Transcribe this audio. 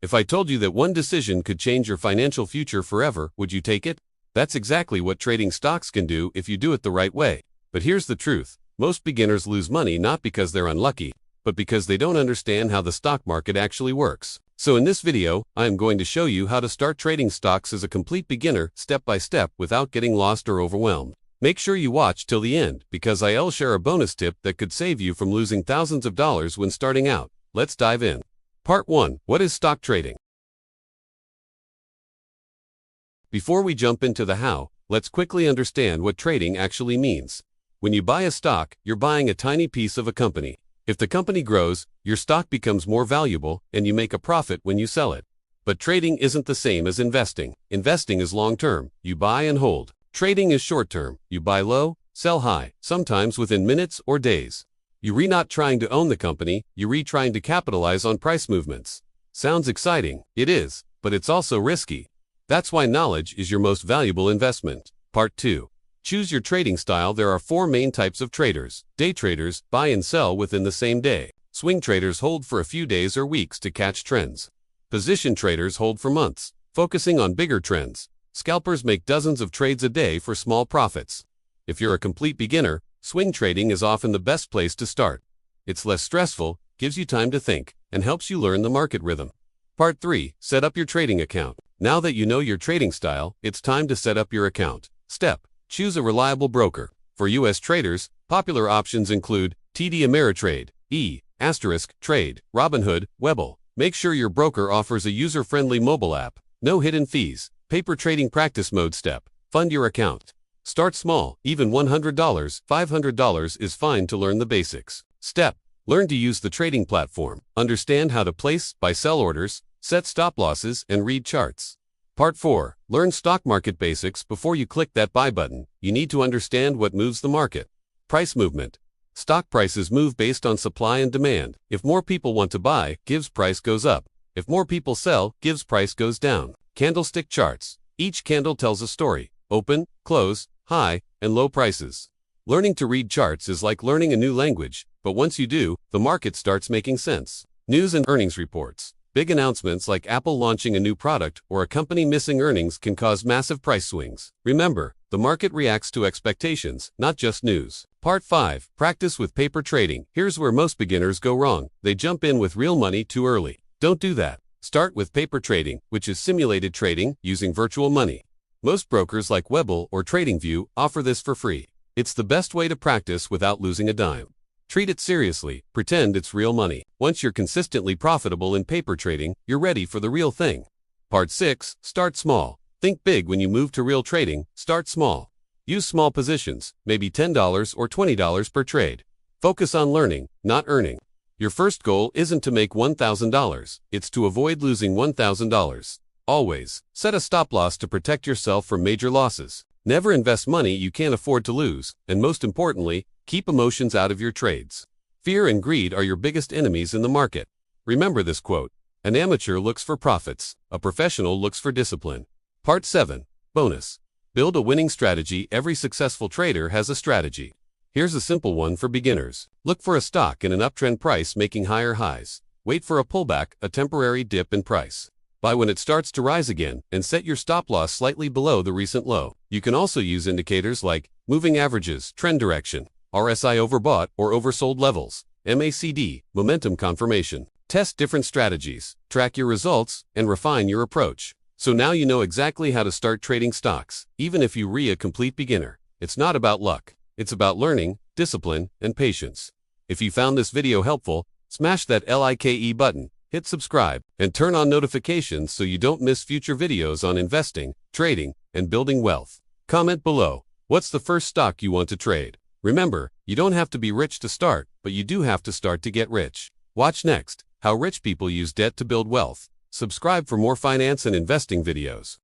If I told you that one decision could change your financial future forever, would you take it? That's exactly what trading stocks can do if you do it the right way. But here's the truth. Most beginners lose money not because they're unlucky, but because they don't understand how the stock market actually works. So in this video, I am going to show you how to start trading stocks as a complete beginner, step by step, without getting lost or overwhelmed. Make sure you watch till the end, because I'll share a bonus tip that could save you from losing thousands of dollars when starting out. Let's dive in. Part 1. What is stock trading? Before we jump into the how, let's quickly understand what trading actually means. When you buy a stock, you're buying a tiny piece of a company. If the company grows, your stock becomes more valuable and you make a profit when you sell it. But trading isn't the same as investing. Investing is long-term. You buy and hold. Trading is short-term. You buy low, sell high, sometimes within minutes or days. You're not trying to own the company, you're trying to capitalize on price movements. Sounds exciting. It is, but it's also risky. That's why knowledge is your most valuable investment. Part 2. Choose your trading style. There are 4 main types of traders. Day traders buy and sell within the same day. Swing traders hold for a few days or weeks to catch trends. Position traders hold for months, focusing on bigger trends. Scalpers make dozens of trades a day for small profits. If you're a complete beginner, swing trading is often the best place to start. It's less stressful, gives you time to think, and helps you learn the market rhythm. Part 3. Set up your trading account. Now that you know your trading style, it's time to set up your account. Step. Choose a reliable broker. For U.S. traders, popular options include TD Ameritrade, Trade, Robinhood, Webull. Make sure your broker offers a user-friendly mobile app. No hidden fees. Paper trading practice mode. Step. Fund your account. Start small, even $100, $500 is fine to learn the basics. Step. Learn to use the trading platform. Understand how to place, buy, sell orders, set stop losses, and read charts. Part 4. Learn stock market basics. Before you click that buy button, you need to understand what moves the market. Price movement. Stock prices move based on supply and demand. If more people want to buy, gives price goes up. If more people sell, gives price goes down. Candlestick charts. Each candle tells a story. Open, close, high, and low prices. Learning to read charts is like learning a new language, but once you do, the market starts making sense. News and earnings reports. Big announcements like Apple launching a new product or a company missing earnings can cause massive price swings. Remember, the market reacts to expectations, not just news. Part 5. Practice with paper trading. Here's where most beginners go wrong. They jump in with real money too early. Don't do that. Start with paper trading, which is simulated trading using virtual money. Most brokers like Webull or TradingView offer this for free. It's the best way to practice without losing a dime. Treat it seriously, pretend it's real money. Once you're consistently profitable in paper trading, you're ready for the real thing. Part 6. Start small. Think big when you move to real trading. Start small. Use small positions, maybe $10 or $20 per trade. Focus on learning, not earning. Your first goal isn't to make $1,000, it's to avoid losing $1,000. Always, set a stop loss to protect yourself from major losses. Never invest money you can't afford to lose, and most importantly, keep emotions out of your trades. Fear and greed are your biggest enemies in the market. Remember this quote: an amateur looks for profits, a professional looks for discipline. Part 7. Bonus. Build a winning strategy. Every successful trader has a strategy. Here's a simple one for beginners. Look for a stock in an uptrend, price making higher highs. Wait for a pullback, a temporary dip in price. Buy when it starts to rise again, and set your stop loss slightly below the recent low. You can also use indicators like moving averages, trend direction, RSI overbought or oversold levels, MACD, momentum confirmation. Test different strategies, track your results, and refine your approach. So now you know exactly how to start trading stocks, even if you're a complete beginner. It's not about luck. It's about learning, discipline, and patience. If you found this video helpful, smash that like button, hit subscribe, and turn on notifications so you don't miss future videos on investing, trading, and building wealth. Comment below, what's the first stock you want to trade? Remember, you don't have to be rich to start, but you do have to start to get rich. Watch next, how rich people use debt to build wealth. Subscribe for more finance and investing videos.